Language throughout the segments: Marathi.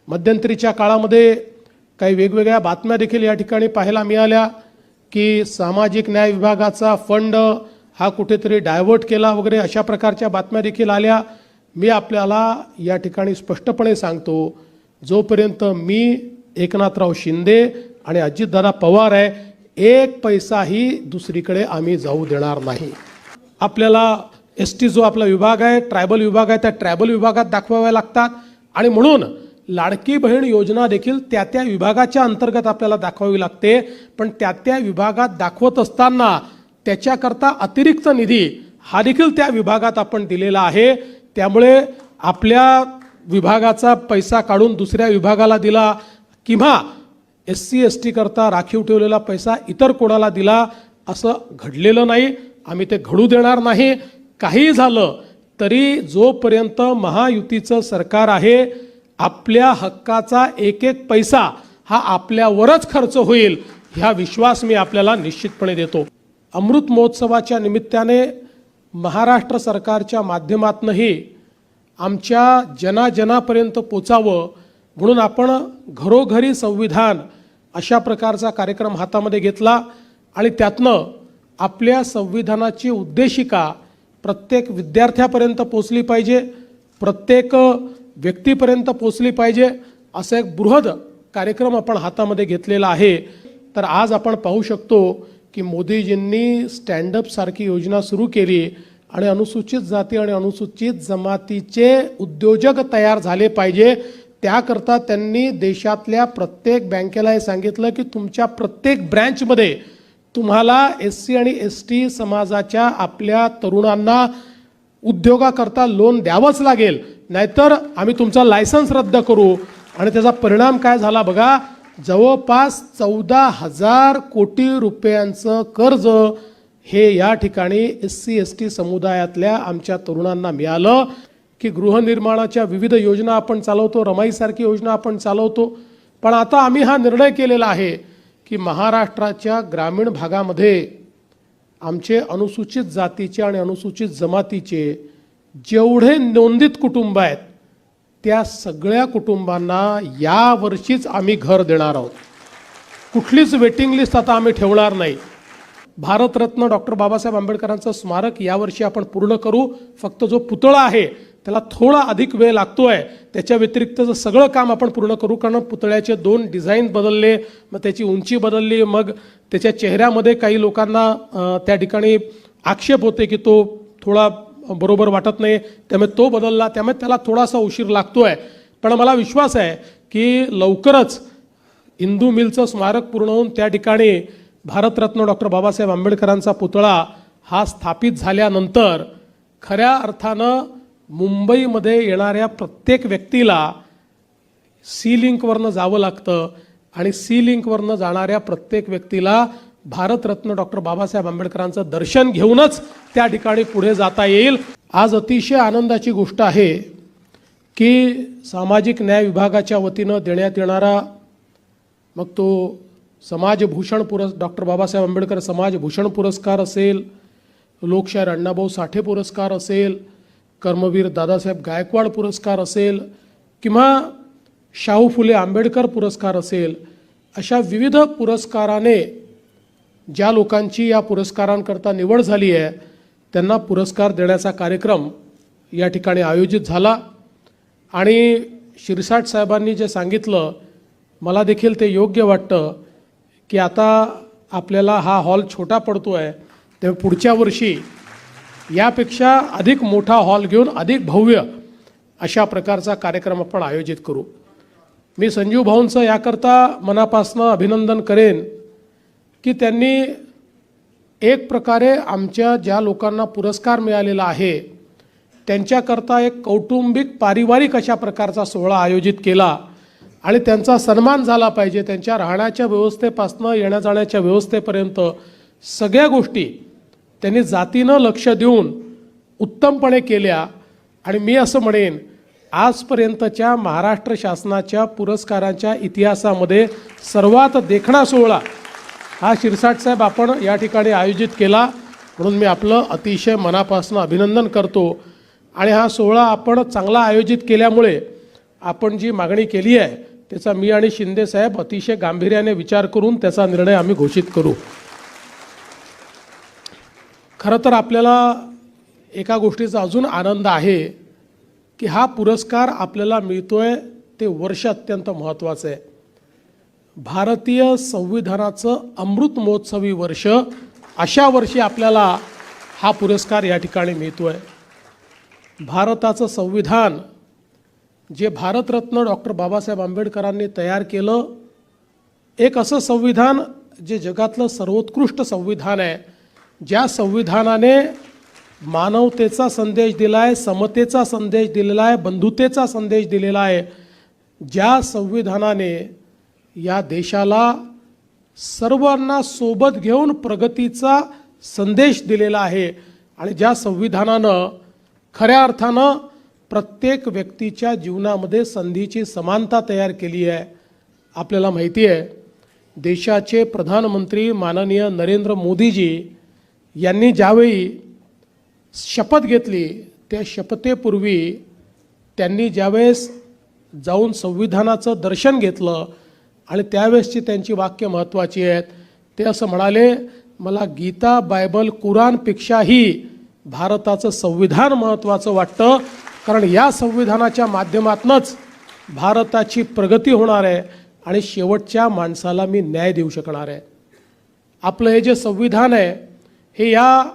मध्यंतरीच्या काळामध्ये काही वेगवेगळ्या बातम्या देखील या ठिकाणी पाहायला मिळाल्या की सामाजिक न्याय विभागाचा फंड हा कुठेतरी डायव्हर्ट केला वगैरे अशा प्रकारच्या बातम्या देखील आल्या। मी आपल्याला या ठिकाणी स्पष्टपणे सांगतो, जोपर्यंत मी एकनाथराव शिंदे आणि अजितदादा पवार आहे, एक पैसाही दुसरीकडे आम्ही जाऊ देणार नाही। आपल्याला एसटी जो आपला विभाग आहे, ट्रायबल विभाग आहे, त्या ट्रायबल विभागात दाखवाव्या लागतात आणि म्हणून लाडकी बहीण योजना देखील त्या त्या विभागाच्या अंतर्गत आपल्याला दाखवावी लागते। पण त्या त्या विभागात दाखवत असताना त्याच्याकरता अतिरिक्त निधी हा देखील त्या विभागात आपण दिलेला आहे। त्यामुळे आपल्या विभागाचा पैसा काढून दुसऱ्या विभागाला दिला किंवा SC ST करता राखीव ठेवलेला पैसा इतर कोणाला दिला असं घडलेलं नाही, आम्ही ते घडू देणार नाही। काही झालं तरी जोपर्यंत महायुतीचं सरकार आहे, आपल्या हक्काचा एक एक पैसा हा आपल्यावरच खर्च होईल, ह्या विश्वास मी आपल्याला निश्चितपणे देतो। अमृत महोत्सवाच्या निमित्ताने महाराष्ट्र सरकारच्या माध्यमातूनही आमच्या जनाजनापर्यंत पोचावं म्हणून आपण घरोघरी संविधान अशा प्रकारचा कार्यक्रम हातामध्ये घेतला आणि त्यातनं आपल्या संविधानाची उद्देशिका प्रत्येक विद्यार्थ्यापर्यंत पोचली पाहिजे, प्रत्येक व्यक्तीपर्यंत पोचली पाहिजे, असा एक बृहद कार्यक्रम आपण हातामध्ये घेतलेला आहे। तर आज आपण पाहू शकतो की मोदीजींनी स्टँडअप सारखी योजना सुरू केली आणि अनुसूचित जाती आणि अनुसूचित जमातीचे उद्योजक तयार झाले पाहिजे। त्याकरता त्यांनी देशातल्या प्रत्येक बँकेला हे सांगितलं की तुमच्या प्रत्येक ब्रँचमध्ये तुम्हाला SC आणि ST समाजाच्या आपल्या तरुणांना उद्योगाकरता लोन द्यावंच लागेल, नाहीतर आम्ही तुमचा लायसन्स रद्द करू। आणि त्याचा परिणाम काय झाला बघा, जवळपास 14,000 कोटी रुपयांचं कर्ज हे या ठिकाणी SC ST समुदायातल्या आमच्या तरुणांना मिळालं की गृहनिर्माणाच्या विविध योजना आपण चालवतो, रमाईसारखी योजना आपण चालवतो। पण आता आम्ही हा निर्णय केलेला आहे की महाराष्ट्राच्या ग्रामीण भागामध्ये आमचे अनुसूचित जातीचे आणि अनुसूचित जमातीचे जेवढे नोंदित कुटुंब आहेत त्या सगळ्या कुटुंबांना या वर्षीच आम्ही घर देणार आहोत। कुठलीच वेटिंग लिस्ट आता आम्ही ठेवणार नाही। भारतरत्न डॉक्टर बाबासाहेब आंबेडकरांचं स्मारक यावर्षी आपण पूर्ण करू। फक्त जो पुतळा आहे त्याला थोडा अधिक वेळ लागतोय, त्याच्या व्यतिरिक्तचं सगळं काम आपण पूर्ण करू। कारण पुतळ्याचे 2 डिझाईन बदलले, मग त्याची उंची बदलली, मग त्याच्या चेहऱ्यामध्ये काही लोकांना त्या ठिकाणी आक्षेप होते की तो थोडा बरोबर वाटत नाही, त्यामुळे तो बदलला, त्यामुळे त्याला थोडासा उशीर लागतोय। पण मला विश्वास आहे की लवकरच इंदू मिलचं स्मारक पूर्ण होऊन त्या ठिकाणी भारतरत्न डॉक्टर बाबासाहेब आंबेडकरांचा पुतळा हा स्थापित झाल्यानंतर खऱ्या अर्थानं मुंबईमध्ये येणाऱ्या प्रत्येक व्यक्तीला सी लिंकवरनं जावं लागतं आणि सी लिंकवरनं जाणाऱ्या प्रत्येक व्यक्तीला भारतरत्न डॉक्टर बाबासाहेब आंबेडकरांचं दर्शन घेऊनच त्या ठिकाणी पुढे जाता येईल। आज अतिशय आनंदाची गोष्ट आहे की सामाजिक न्याय विभागाच्या वतीनं देण्यात येणारा मग तो समाजभूषण डॉक्टर बाबासाहेब आंबेडकर समाजभूषण पुरस्कार असेल, लोकशाहीर अण्णाभाऊ साठे पुरस्कार असेल, कर्मवीर दादासाहेब गायकवाड पुरस्कार असेल किंवा शाहू फुले आंबेडकर पुरस्कार असेल, अशा विविध पुरस्काराने ज्या लोकांची या पुरस्कारांकरता निवड झाली आहे त्यांना पुरस्कार देण्याचा कार्यक्रम या ठिकाणी आयोजित झाला। आणि शिरसाट साहेबांनी जे सांगितलं मला देखील ते योग्य वाटतं की आता आपल्याला हा हॉल छोटा पडतो आहे, तेव्हा पुढच्या वर्षी यापेक्षा अधिक मोठा हॉल घेऊन अधिक भव्य अशा प्रकारचा कार्यक्रम आपण आयोजित करू। मी संजीव भाऊंचं याकरता मनापासून अभिनंदन करेन की त्यांनी एक प्रकारे आमच्या ज्या लोकांना पुरस्कार मिळालेला आहे त्यांच्याकरता एक कौटुंबिक पारिवारिक अशा प्रकारचा सोहळा आयोजित केला आणि त्यांचा सन्मान झाला पाहिजे। त्यांच्या राहण्याच्या व्यवस्थेपासून येण्या जाण्याच्या व्यवस्थेपर्यंत सगळ्या गोष्टी त्यांनी जातीनं लक्ष देऊन उत्तमपणे केल्या। आणि मी असं म्हणेन आजपर्यंतच्या महाराष्ट्र शासनाच्या पुरस्कारांच्या इतिहासामध्ये सर्वात देखणा सोहळा हा शिरसाट साहेब आपण या ठिकाणी आयोजित केला, म्हणून मी आपलं अतिशय मनापासून अभिनंदन करतो। आणि हा सोहळा आपण चांगला आयोजित केल्यामुळे आपण जी मागणी केली आहे त्याचा मी आणि शिंदे साहेब अतिशय गांभीर्याने विचार करून त्याचा निर्णय आम्ही घोषित करू. खरं तर आपल्याला एका गोष्टीचा अजून आनंद आहे की हा पुरस्कार आपल्याला मिळतोय ते वर्ष अत्यंत महत्त्वाचं आहे. भारतीय संविधानाचं अमृत महोत्सवी वर्ष, अशा वर्षी आपल्याला हा पुरस्कार या ठिकाणी मिळतोय. भारताचं संविधान जे भारतरत्न डॉक्टर बाबासाहेब आंबेडकरांनी तयार केलं, एक असं संविधान जे जगातलं सर्वोत्कृष्ट संविधान आहे, ज्या संविधानाने मानवतेचा संदेश दिला आहे, समतेचा संदेश दिलेला आहे, बंधुतेचा संदेश दिलेला आहे, ज्या संविधानाने या देशाला सर्वांना सोबत घेऊन प्रगतीचा संदेश दिलेला आहे आणि ज्या संविधानानं खऱ्या अर्थानं प्रत्येक व्यक्तीच्या जीवनामध्ये संधीची समानता तयार केली आहे. आपल्याला माहिती आहे, देशाचे प्रधानमंत्री माननीय नरेंद्र मोदीजी यांनी ज्यावेळी शपथ घेतली, त्या शपथेपूर्वी त्यांनी ज्यावेळेस जाऊन संविधानाचं दर्शन घेतलं आणि त्यावेळेसची त्यांची वाक्य महत्त्वाची आहेत. ते असं म्हणाले, मला गीता, बायबल, कुराणपेक्षाही भारताचं संविधान महत्त्वाचं वाटतं, कारण या संविधानाच्या माध्यमातूनच भारताची प्रगती होणार आहे आणि शेवटच्या माणसाला मी न्याय देऊ शकणार आहे. आपलं हे जे संविधान आहे हे या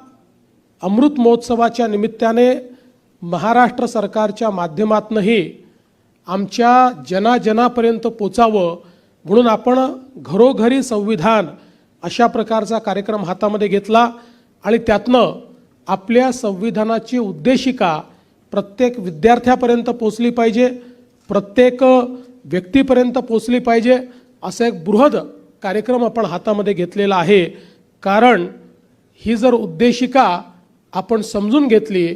अमृत महोत्सवाच्या निमित्ताने महाराष्ट्र सरकारच्या माध्यमातूनही आमच्या जनाजनापर्यंत पोचावं म्हणून आपण घरोघरी संविधान अशा प्रकारचा कार्यक्रम हातामध्ये घेतला आणि त्यातनं आपल्या संविधानाची उद्देशिका प्रत्येक विद्यार्थ्यापर्यंत पोचली पाहिजे, प्रत्येक व्यक्तीपर्यंत पोचली पाहिजे, असा एक बृहद कार्यक्रम आपण हातामध्ये घेतलेला आहे. कारण ही जर उद्देशिका आपण समजून घेतली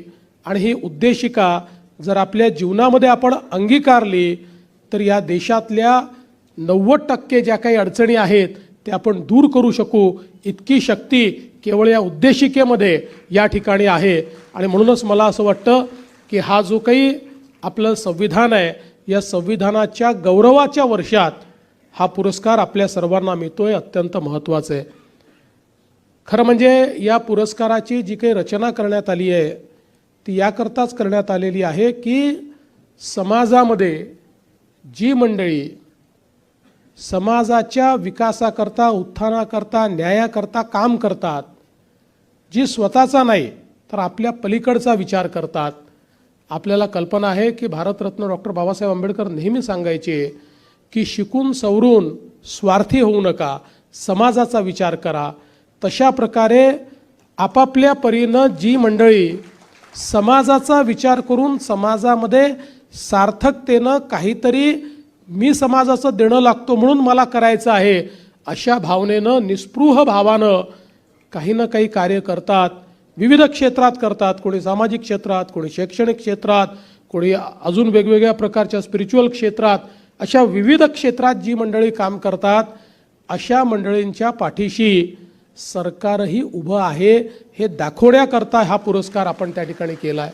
आणि ही उद्देशिका जर आपल्या जीवनामध्ये आपण अंगीकारली तर या देशातल्या 90% ज्या काही अडचणी आहेत ते आपण दूर करू शकू. इतकी शक्ती केवळ या उद्देशिकेमध्ये या ठिकाणी आहे. आणि म्हणूनच मला असं वाटतं की हा जो काही आपलं संविधान आहे, या संविधानाच्या गौरवाच्या वर्षात हा पुरस्कार आपल्या सर्वांना मिळतोय, अत्यंत महत्त्वाचं आहे. खरं म्हणजे या पुरस्काराची जी काही रचना करण्यात आली आहे ती याकरताच करण्यात आलेली आहे की समाजामध्ये जी मंडळी समाजाच्या विकासाकरता, उत्थानाकरता, न्यायाकरता काम करतात, जी स्वतःचा नाही तर आपल्या पलीकडचा विचार करतात. आपल्याला कल्पना आहे की भारतरत्न डॉक्टर बाबासाहेब आंबेडकर नेहमी सांगायचे की शिकून सवरून स्वार्थी होऊ नका, समाजाचा विचार करा. तशा प्रकारे आपापल्या परीनं जी मंडळी समाजाचा विचार करून समाजामध्ये सार्थकतेनं काहीतरी मी समाजाचं देणं लागतो म्हणून मला करायचं आहे, अशा भावनेनं, निस्पृह भावानं काही ना काही कार्य करतात, विविध क्षेत्रात करतात. कोणी सामाजिक क्षेत्रात, कोणी शैक्षणिक क्षेत्रात, कोणी अजून वेगवेगळ्या प्रकारच्या स्पिरिच्युअल क्षेत्रात, अशा विविध क्षेत्रात जी मंडळी काम करतात अशा मंडळींच्या पाठीशी सरकारही उभं आहे हे दाखवण्याकरता हा पुरस्कार आपण त्या ठिकाणी केला आहे.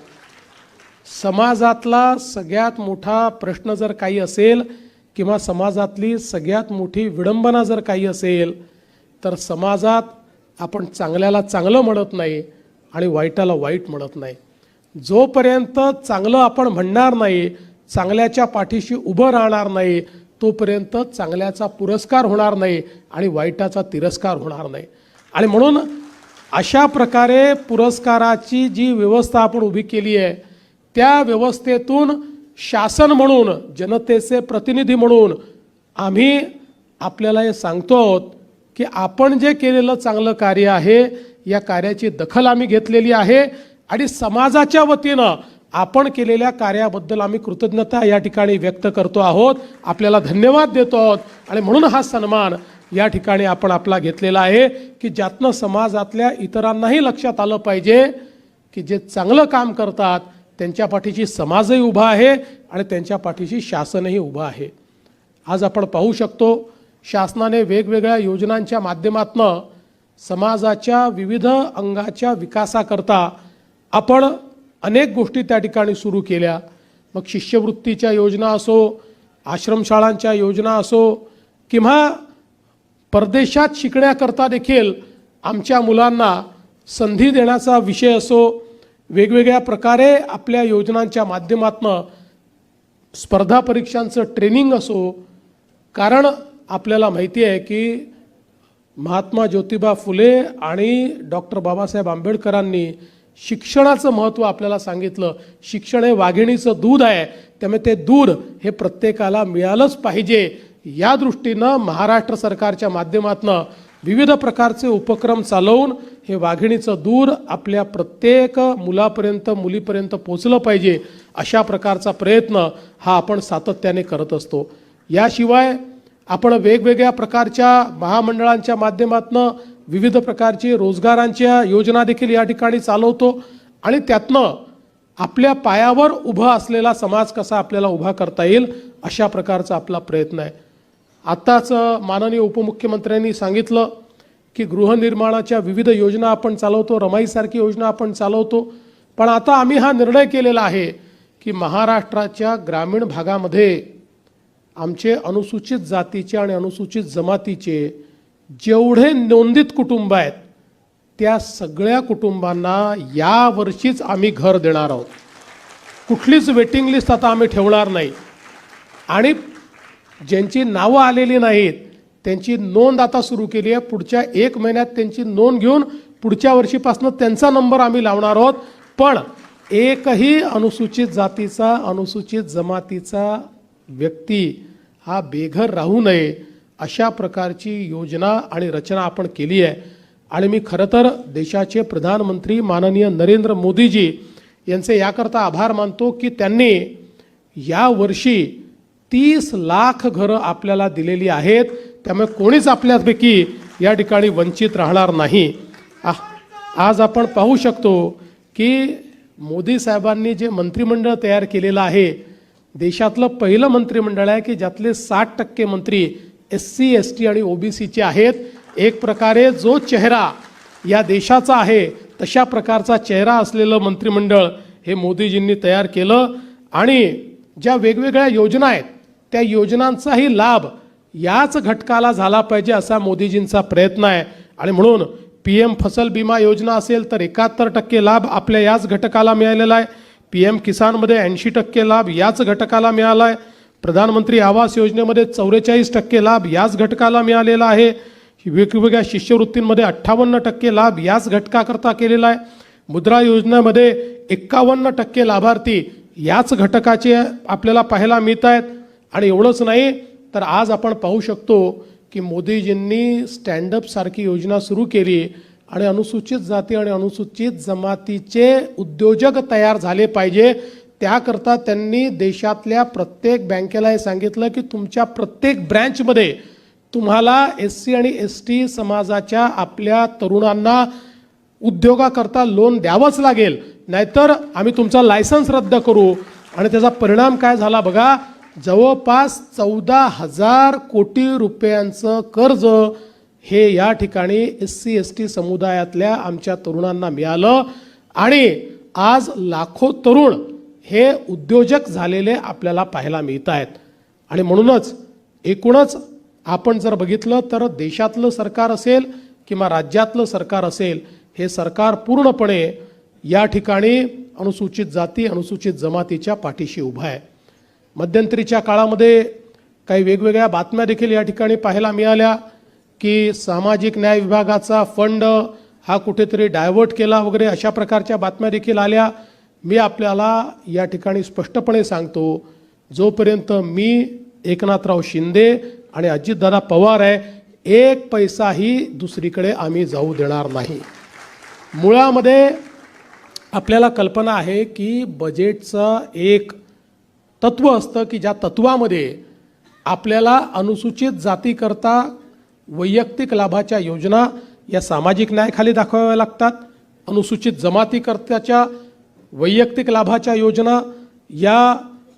समाजातला सगळ्यात मोठा प्रश्न जर काही असेल किंवा समाजातली सगळ्यात मोठी विडंबना जर काही असेल तर समाजात आपण चांगल्याला चांगलं म्हणत नाही आणि वाईटाला वाईट म्हणत नाही. जोपर्यंत चांगलं आपण म्हणणार नाही, चांगल्याच्या पाठीशी उभं राहणार नाही, तोपर्यंत चांगल्याचा पुरस्कार होणार नाही आणि वाईटाचा तिरस्कार होणार नाही. आणि म्हणून अशा प्रकारे पुरस्काराची जी व्यवस्था आपण उभी केली आहे त्या व्यवस्थेतून शासन म्हणून, जनतेचे प्रतिनिधी म्हणून आम्ही आपल्याला हे सांगतो आहोत की आपण जे केलेलं चांगलं कार्य आहे या कार्याची दखल आम्ही घेतलेली आहे आणि समाजाच्या वतीनं आपण केलेल्या कार्याबद्दल आम्ही कृतज्ञता या ठिकाणी व्यक्त करतो आहोत, आपल्याला धन्यवाद देतो आहोत. आणि म्हणून हा सन्मान या ठिकाणी आपण आपला घेतलेला आहे की ज्यातनं समाजातल्या इतरांनाही लक्षात आलं पाहिजे की जे चांगलं काम करतात त्यांच्या पाठीशी समाजही उभा आहे आणि त्यांच्या पाठीशी शासनही उभं आहे. आज आपण पाहू शकतो शासनाने वेगवेगळ्या योजनांच्या माध्यमातून समाजाच्या विविध अंगाच्या विकासाकरता आपण अनेक गोष्टी त्या ठिकाणी सुरू केल्या. मग शिष्यवृत्तीच्या योजना असो, आश्रमशाळांच्या योजना असो, किंवा परदेशात शिकण्याकरता देखील आमच्या मुलांना संधी देण्याचा विषय असो, वेगवेगळ्या प्रकारे आपल्या योजनांच्या माध्यमातून स्पर्धा परीक्षांचं ट्रेनिंग असो. कारण आपल्याला माहिती आहे की महात्मा ज्योतिबा फुले आणि डॉक्टर बाबासाहेब आंबेडकरांनी शिक्षणाचं महत्त्व आपल्याला सांगितलं. शिक्षण हे वाघिणीचं दूध आहे, त्यामुळे ते दूध हे प्रत्येकाला मिळालंच पाहिजे. या दृष्टीनं महाराष्ट्र सरकारच्या माध्यमातून विविध प्रकारचे उपक्रम चालवून हे वाघिणीचं दूध आपल्या प्रत्येक मुलापर्यंत मुलीपर्यंत पोचलं पाहिजे, अशा प्रकारचा प्रयत्न हा आपण सातत्याने करत असतो. याशिवाय आपण वेगवेगळ्या प्रकारच्या महामंडळांच्या माध्यमातून विविध प्रकारची रोजगारांच्या योजना देखील या ठिकाणी चालवतो आणि त्यातनं आपल्या पायावर उभा असलेला समाज कसा आपल्याला उभा करता येईल अशा प्रकारचा आपला प्रयत्न आहे. आत्ताच माननीय उपमुख्यमंत्र्यांनी सांगितलं की गृहनिर्माणाच्या विविध योजना आपण चालवतो, रमाईसारखी योजना आपण चालवतो. पण आता आम्ही हा निर्णय केलेला आहे की महाराष्ट्राच्या ग्रामीण भागामध्ये आमचे अनुसूचित जातीचे आणि अनुसूचित जमातीचे जेवढे नोंदित कुटुंब आहेत त्या सगळ्या कुटुंबांना यावर्षीच आम्ही घर देणार आहोत. कुठलीच वेटिंग लिस्ट आता आम्ही ठेवणार नाही. आणि ज्यांची नावं आलेली नाहीत त्यांची नोंद आता सुरू केली आहे. पुढच्या 1 महिन्यात त्यांची नोंद घेऊन पुढच्या वर्षीपासून त्यांचा नंबर आम्ही लावणार आहोत. पण एकही अनुसूचित जातीचा, अनुसूचित जमातीचा व्यक्ती हा बेघर राहू नये अशा प्रकारची योजना आणि रचना आपण केली आहे. आणि मी खरं तर देशाचे प्रधानमंत्री माननीय नरेंद्र मोदीजी यांचे याकरता आभार मानतो की त्यांनी यावर्षी 30 लाख घरं आपल्याला दिलेली आहेत. त्यामुळे कोणीच आपल्यापैकी या ठिकाणी वंचित राहणार नाही. आज आपण पाहू शकतो की मोदी साहेबांनी जे मंत्रिमंडळ तयार केलेलं आहे, देशातलं पहिलं मंत्रिमंडळ आहे की ज्यातले 60% मंत्री SC, ST आणि OBCचे आहेत. एक प्रकारे जो चेहरा या देशाचा आहे तशा प्रकारचा चेहरा असलेलं मंत्रिमंडळ हे मोदीजींनी तयार केलं. आणि ज्या वेगवेगळ्या योजना आहेत त्या योजनांचाही लाभ याच घटकाला झाला पाहिजे असा मोदीजींचा प्रयत्न आहे. आणि म्हणून PM फसल बीमा योजना असेल तर 71% लाभ आपल्या याच घटकाला मिळालेला आहे. PM किसानमध्ये 80% लाभ याच घटकाला मिळाला आहे. प्रधानमंत्री आवास योजनेमध्ये 44% लाभ याच घटकाला मिळालेला आहे. वेगवेगळ्या शिष्यवृत्तींमध्ये 58% लाभ याच घटकाकरता केलेला आहे. मुद्रा योजनेमध्ये 51% लाभार्थी याच घटकाचे आपल्याला पाहायला मिळत आहेत. आणि एवढंच नाही तर आज आपण पाहू शकतो की मोदीजींनी स्टँडअप सारखी योजना सुरू केली आणि अनुसूचित जाती आणि अनुसूचित जमातीचे उद्योजक तयार झाले पाहिजे. त्याकरता त्यांनी देशातल्या प्रत्येक बँकेला हे सांगितलं की तुमच्या प्रत्येक ब्रँचमध्ये तुम्हाला SC आणि ST समाजाच्या आपल्या तरुणांना उद्योगाकरता लोन द्यावंच लागेल, नाहीतर आम्ही तुमचा लायसन्स रद्द करू. आणि त्याचा परिणाम काय झाला बघा, जवळपास 14,000 कोटी रुपयांचं कर्ज हे या ठिकाणी SC, ST समुदायातल्या आमच्या तरुणांना मिळालं. आणि आज लाखो तरुण हे उद्योजक झालेले आपल्याला पाहायला मिळत आहेत. आणि म्हणूनच एकूणच आपण जर बघितलं तर देशातलं सरकार असेल किंवा राज्यातलं सरकार असेल, हे सरकार पूर्णपणे या ठिकाणी अनुसूचित जाती, अनुसूचित जमातीच्या पाठीशी उभा आहे. मध्यंतरीच्या काळामध्ये काही वेगवेगळ्या बातम्या देखील या ठिकाणी पाहायला मिळाल्या की सामाजिक न्याय विभागाचा फंड हा कुठेतरी डायव्हर्ट केला वगैरे, अशा प्रकारच्या बातम्या देखील आल्या. मी आपल्याला या ठिकाणी स्पष्टपणे सांगतो, जोपर्यंत मी एकनाथराव शिंदे आणि अजितदादा पवार आहे, 1 पैसाही दुसरीकडे आम्ही जाऊ देणार नाही. मुळामध्ये आपल्याला कल्पना आहे की बजेटचं एक तत्व असतं की ज्या तत्वामध्ये आपल्याला अनुसूचित जातीकरता वैयक्तिक लाभाच्या योजना या सामाजिक न्यायाखाली दाखवाव्या लागतात. अनुसूचित जमातीकरताच्या वैयक्तिक लाभाच्या योजना या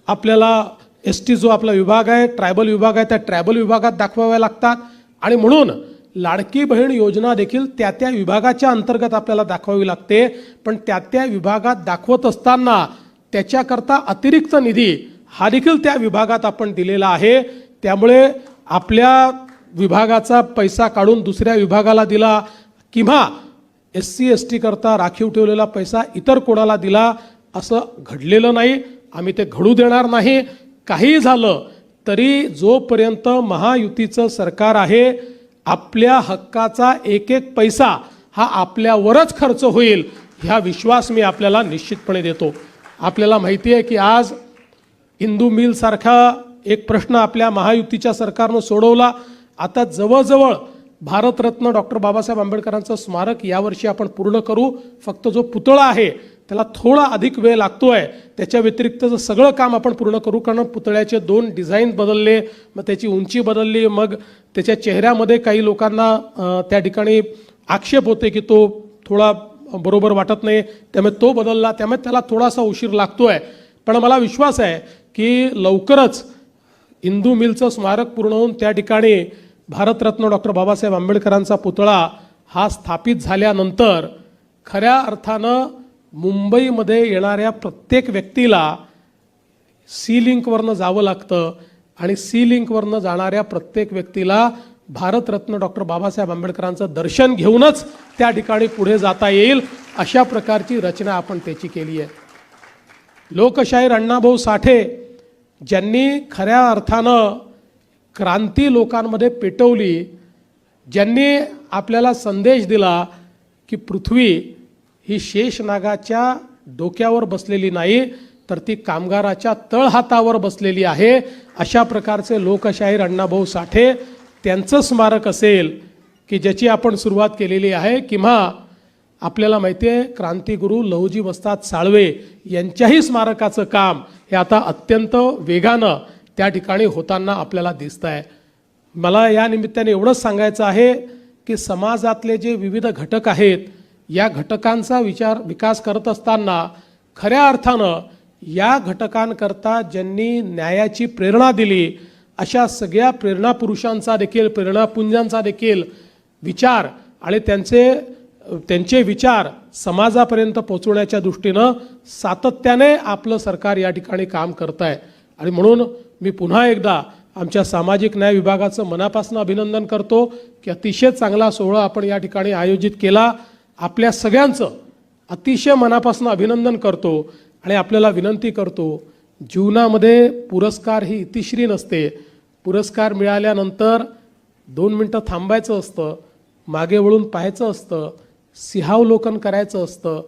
आपल्याला ST जो आपला विभाग आहे, ट्रायबल विभाग आहे, त्या ट्रायबल विभागात दाखवाव्या लागतात. आणि म्हणून लाडकी बहीण योजना देखील त्या त्या विभागाच्या अंतर्गत आपल्याला दाखवावी लागते. पण त्या त्या विभागात दाखवत असताना त्याच्याकरता अतिरिक्त निधी हा देखील त्या विभागात आपण दिलेला आहे. त्यामुळे आपल्या विभागाचा पैसा काढून दुसऱ्या विभागाला दिला किंवा SC ST करता राखीव ठेवलेला पैसा इतर कोणाला दिला असं घडलेलं नाही. आम्ही ते घडू देणार नाही. काही झालं तरी जोपर्यंत महायुतीचं सरकार आहे आपल्या हक्काचा एक एक पैसा हा आपल्यावरच खर्च होईल ह्या विश्वास मी आपल्याला निश्चितपणे देतो. आपल्याला माहिती आहे की आज हिंदू मिल सारखा एक प्रश्न आपल्या महायुतीच्या सरकारनं सोडवला. आता जवळजवळ भारतरत्न डॉक्टर बाबासाहेब आंबेडकरांचं स्मारक यावर्षी आपण पूर्ण करू. फक्त जो पुतळा आहे त्याला थोडा अधिक वेळ लागतोय. त्याच्या व्यतिरिक्तचं सगळं काम आपण पूर्ण करू, कारण पुतळ्याचे 2 डिझाईन बदलले, मग त्याची उंची बदलली, मग त्याच्या चेहऱ्यामध्ये काही लोकांना त्या ठिकाणी आक्षेप होते की तो थोडा बरोबर वाटत नाही, त्यामुळे तो बदलला. त्यामुळे त्याला थोडासा उशीर लागतोय. पण मला विश्वास आहे की लवकरच हिंदू मिलचं स्मारक पूर्ण होऊन त्या ठिकाणी भारतरत्न डॉक्टर बाबासाहेब आंबेडकरांचा पुतळा हा स्थापित झाल्यानंतर खऱ्या अर्थानं मुंबईमध्ये येणाऱ्या प्रत्येक व्यक्तीला सी लिंकवरनं जावं लागतं आणि सी लिंकवरनं जाणाऱ्या प्रत्येक व्यक्तीला भारतरत्न डॉक्टर बाबासाहेब आंबेडकरांचं दर्शन घेऊनच त्या ठिकाणी पुढे जाता येईल. अशा प्रकारची रचना आपण त्याची केली आहे. लोकशाहीर अण्णाभाऊ साठे ज्यांनी खऱ्या अर्थानं क्रांती लोकांमध्ये पेटवली, ज्यांनी आपल्याला संदेश दिला की पृथ्वी ही शेषनागाच्या डोक्यावर बसलेली नाही तर ती कामगाराच्या तळहातावर बसलेली आहे, अशा प्रकारचे लोकशाहीर अण्णाभाऊ साठे त्यांचं स्मारक असेल की ज्याची आपण सुरुवात केलेली आहे. किंवा आपल्याला माहिती आहे क्रांतिगुरू लहुजी वस्ताद साळवे यांच्याही स्मारकाचं काम हे आता अत्यंत वेगानं त्या ठिकाणी होताना आपल्याला दिसत आहे. मला या निमित्ताने एवढंच सांगायचं आहे की समाजातले जे विविध घटक आहेत या घटकांचा विकास करत असताना खऱ्या अर्थानं या घटकांकरता ज्यांनी न्यायाची प्रेरणा दिली अशा सगळ्या प्रेरणा पुरुषांचा देखील प्रेरणापुंजांचा देखील विचार आणि त्यांचे विचार समाजापर्यंत पोहोचवण्याच्या दृष्टीनं सातत्याने आपलं सरकार या ठिकाणी काम करत आहे. आणि म्हणून मी पुन्हा एकदा आमच्या सामाजिक न्याय विभागाचं मनापासून अभिनंदन करतो की अतिशय चांगला सोहळा आपण या ठिकाणी आयोजित केला. आपल्या सगळ्यांचं अतिशय मनापासून अभिनंदन करतो आणि आपल्याला विनंती करतो, जीवनामध्ये पुरस्कार ही इतिश्री नसते. पुरस्कार मिळाल्यानंतर 2 मिनटं थांबायचं असतं, मागे वळून पाहायचं असतं, सिंहावलोकन करायचं असतं,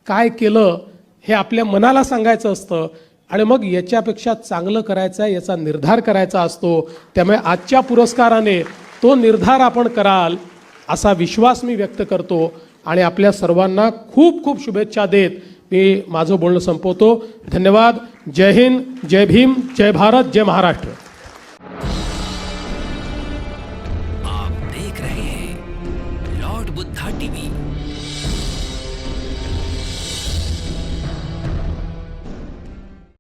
काय केलं हे आपल्या मनाला सांगायचं असतं आणि मग याच्यापेक्षा चांगलं करायचं आहे याचा निर्धार करायचा असतो. त्यामुळे आजच्या पुरस्काराने तो निर्धार आपण कराल असा विश्वास मी व्यक्त करतो आणि आपल्या सर्वांना खूप खूप शुभेच्छा देत मी माझं बोलणं संपवतो. धन्यवाद. जय हिंद, जय भीम, जय भारत, जय महाराष्ट्र. आप देख रहे हैं लॉर्ड बुद्धा टीवी.